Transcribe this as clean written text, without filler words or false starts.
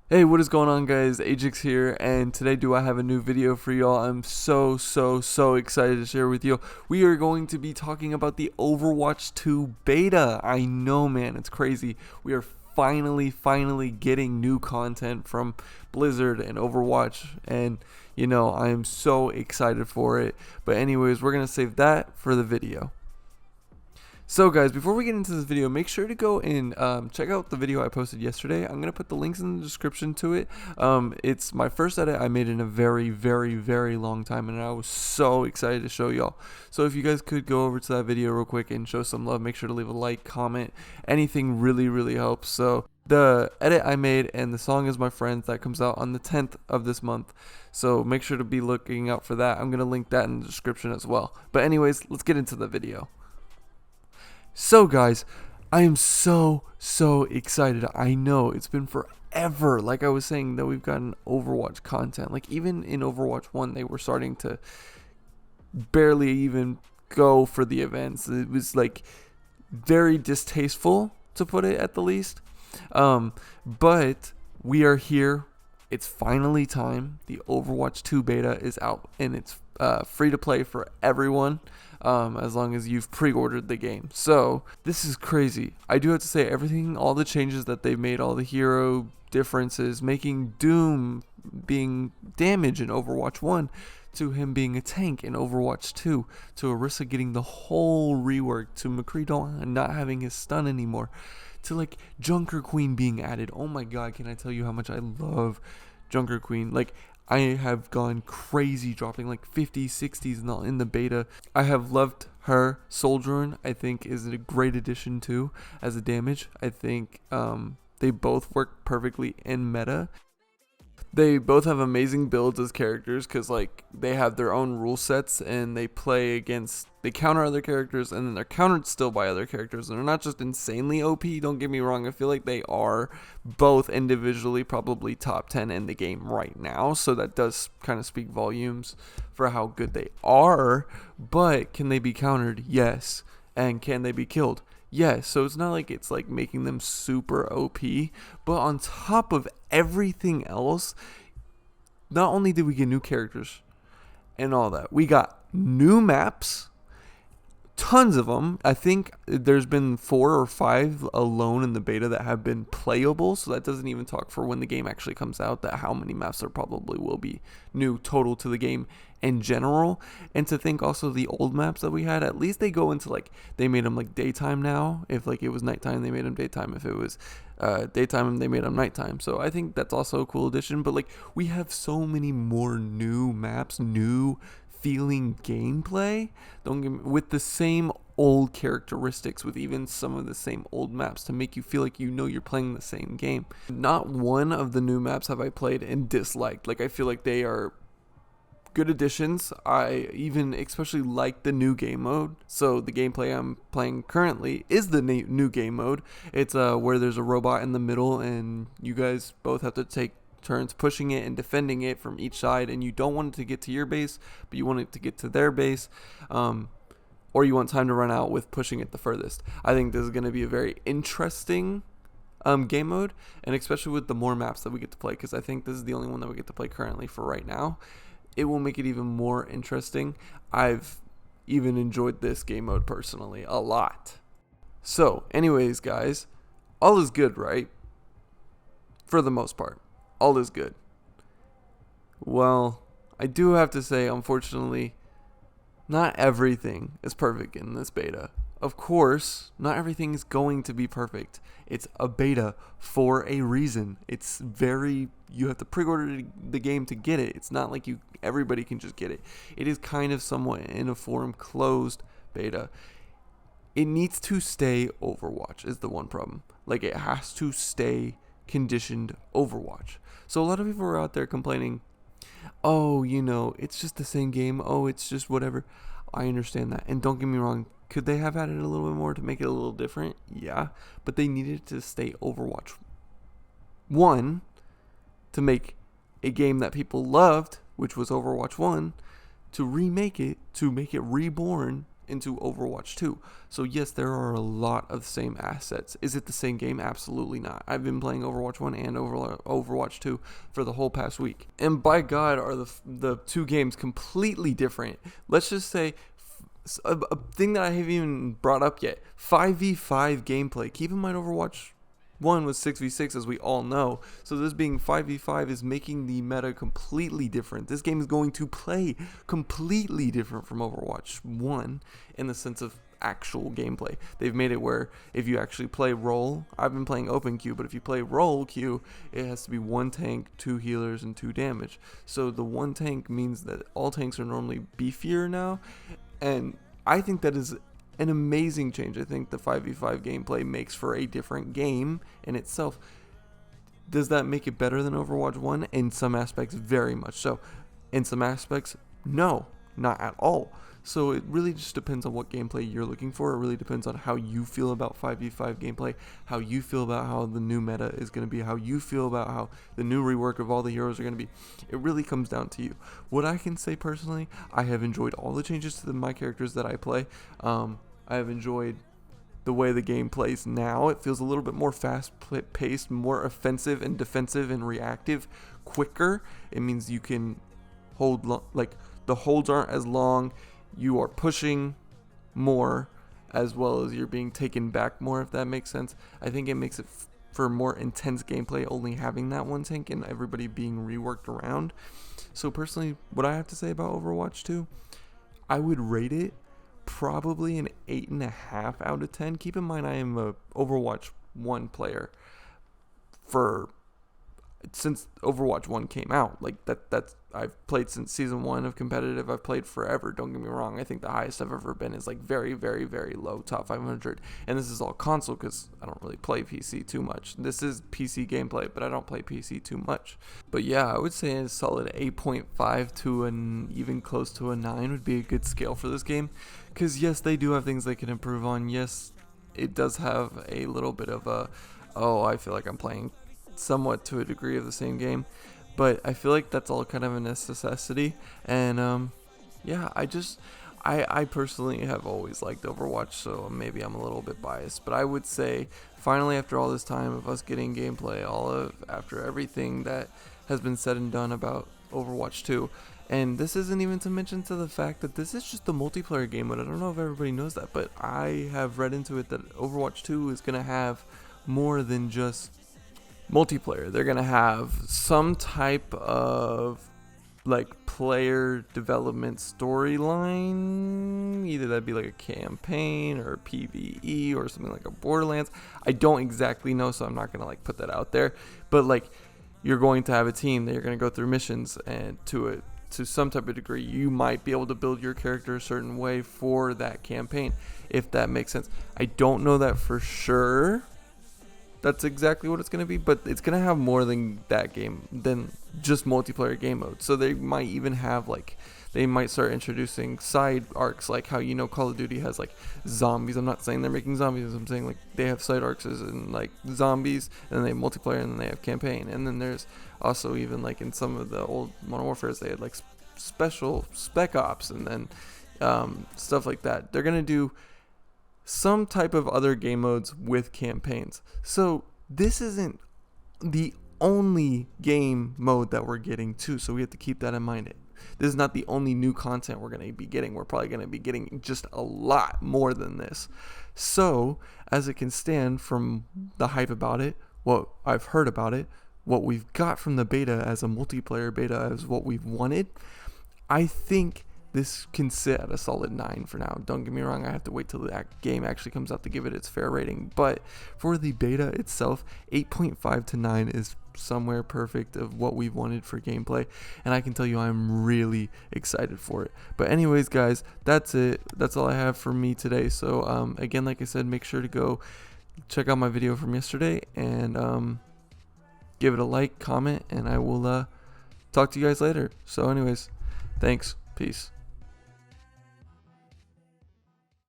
Hey, what is going on, guys? Ajax here, and today I have a new video for y'all. I'm so excited to share with you. We are going to be talking about the Overwatch 2 beta. I know, man, it's crazy. We are finally getting new content from Blizzard and Overwatch, and I am so excited for it. But anyways, we're going to save that for the video. So guys, before we get into this video, make sure to go and check out the video I posted yesterday. I'm going to put the links in the description to it. It's my first edit I made in a very long time, and I was so excited to show y'all. So if you guys could go over to that video real quick and show some love, make sure to leave a like, comment, anything really helps. So the edit I made and the song is My Friends, that comes out on the 10th of this month. So make sure to be looking out for that. I'm going to link that in the description as well. But anyways, let's get into the video. So guys, I am so excited. I know it's been forever, like I was saying, that we've gotten Overwatch content. Like even in Overwatch 1, they were starting to barely even go for the events. It was like very distasteful, to put it at the least. But we are here. It's finally time. The Overwatch 2 beta is out, and it's free to play for everyone. As long as you've pre-ordered the game. So this is crazy. I do have to say, everything, all the changes that they've made, all the hero differences, making Doom being damage in Overwatch 1 to him being a tank in Overwatch 2, to Orisa getting the whole rework, to McCree not having his stun anymore, to like Junker Queen being added. Oh my god, can I tell you how much I love Junker Queen? Like, I have gone crazy, dropping like 50s, 60s in the beta. I have loved her. Soldierin, I think, is a great addition too as a damage. I think they both work perfectly in meta. They both have amazing builds as characters because like they have their own rule sets and they counter other characters, and then they're countered still by other characters, and they're not just insanely OP. Don't get me wrong, I feel like they are both individually probably top 10 in the game right now, so that does kind of speak volumes for how good they are. But can they be countered? Yes. And can they be killed? Yes. So it's not like it's like making them super OP, but on top of everything else, not only did we get new characters and all that, we got new maps, tons of them. I think there's been 4 or 5 alone in the beta that have been playable, so that doesn't even talk for when the game actually comes out, that how many maps there probably will be new total to the game in general. And to think also the old maps that we had, at least they go into like, they made them like daytime now. If like it was nighttime, they made them daytime. If it was daytime, they made them nighttime. So I think that's also a cool addition. But like, we have so many more new maps, new feeling gameplay, with the same old characteristics, with even some of the same old maps to make you feel like you're playing the same game. Not one of the new maps have I played and disliked. Like, I feel like they are good additions. I even especially like the new game mode. So the gameplay I'm playing currently is the new game mode. It's where there's a robot in the middle and you guys both have to take turns pushing it and defending it from each side, and you don't want it to get to your base, but you want it to get to their base, or you want time to run out with pushing it the furthest. I think this is going to be a very interesting game mode, and especially with the more maps that we get to play, because I think this is the only one that we get to play currently for right now. It will make it even more interesting. I've even enjoyed this game mode personally a lot. So anyways, guys, all is good, right? For the most part, all is good. Well, I do have to say, unfortunately, not everything is perfect in this beta. Of course, not everything is going to be perfect. It's a beta for a reason. You have to pre-order the game to get it. It's not like everybody can just get it. It is kind of somewhat in a form closed beta. It needs to stay Overwatch is the one problem. Like, it has to stay conditioned Overwatch. So a lot of people are out there complaining, oh, it's just the same game. Oh, it's just whatever. I understand that. And don't get me wrong, could they have added a little bit more to make it a little different? Yeah. But they needed to stay Overwatch 1 to make a game that people loved, which was Overwatch 1, to remake it, to make it reborn into Overwatch 2. So yes, there are a lot of the same assets. Is it the same game? Absolutely not. I've been playing Overwatch 1 and Overwatch 2 for the whole past week. And by God, are the two games completely different. Let's just say a thing that I haven't even brought up yet, 5v5 gameplay. Keep in mind Overwatch 1 was 6v6, as we all know, so this being 5v5 is making the meta completely different. This game is going to play completely different from Overwatch 1 in the sense of actual gameplay. They've made it where if you actually play role, I've been playing open queue, but if you play role queue, it has to be 1 tank, 2 healers, and 2 damage. So the 1 tank means that all tanks are normally beefier now, and I think that is an amazing change. I think the 5v5 gameplay makes for a different game in itself. Does that make it better than Overwatch 1? In some aspects, very much so. In some aspects, no, not at all. So it really just depends on what gameplay you're looking for. It really depends on how you feel about 5v5 gameplay, how you feel about how the new meta is going to be, how you feel about how the new rework of all the heroes are going to be. It really comes down to you. What I can say personally, I have enjoyed all the changes to my characters that I play. I have enjoyed the way the game plays now. It feels a little bit more fast-paced, more offensive and defensive and reactive, quicker. It means you can hold, the holds aren't as long. You are pushing more as well as you're being taken back more, if that makes sense. I think it makes it for more intense gameplay only having that 1 tank and everybody being reworked around. So personally, what I have to say about Overwatch 2, I would rate it probably an 8.5 out of 10. Keep in mind I am a Overwatch 1 player since Overwatch 1 came out. That's I've played since season 1 of competitive. I've played forever, don't get me wrong. I think the highest I've ever been is very, very, very low, top 500, and this is all console because I don't really play PC too much. This is PC gameplay, but I don't play PC too much. But yeah, I would say a solid 8.5 to an even close to a 9 would be a good scale for this game, because yes, they do have things they can improve on. Yes, it does have a little bit of a, I feel like I'm playing somewhat to a degree of the same game, but I feel like that's all kind of a necessity. And yeah, I personally have always liked Overwatch, so maybe I'm a little bit biased, but I would say finally, after all this time of us getting gameplay, after everything that has been said and done about Overwatch 2, and this isn't even to mention to the fact that this is just the multiplayer game mode. I don't know if everybody knows that, but I have read into it that Overwatch 2 is going to have more than just multiplayer. They're gonna have some type of player development storyline, either that'd be like a campaign or PvE or something like a Borderlands. I don't exactly know, so I'm not gonna put that out there, but you're going to have a team that you're gonna go through missions, and to some type of degree you might be able to build your character a certain way for that campaign, if that makes sense. I don't know that for sure that's exactly what it's going to be, but it's going to have more than that game, than just multiplayer game mode. So they might even have they might start introducing side arcs, like how Call of Duty has zombies. I'm not saying they're making zombies, I'm saying they have side arcs and zombies, and then they have multiplayer, and then they have campaign, and then there's also even in some of the old Modern Warfares they had special spec ops, and then stuff like that. They're going to do some type of other game modes with campaigns. So this isn't the only game mode that we're getting too, so we have to keep that in mind. This is not the only new content we're going to be getting. We're probably going to be getting just a lot more than this. So as it can stand from the hype about it, what I've heard about it, what we've got from the beta as a multiplayer beta as what we've wanted, I think this can sit at a solid 9 for now. Don't get me wrong, I have to wait till that game actually comes out to give it its fair rating. But for the beta itself, 8.5 to 9 is somewhere perfect of what we've wanted for gameplay. And I can tell you I'm really excited for it. But anyways, guys, that's it. That's all I have for me today. So again, like I said, make sure to go check out my video from yesterday and give it a like, comment, and I will talk to you guys later. So anyways, thanks. Peace.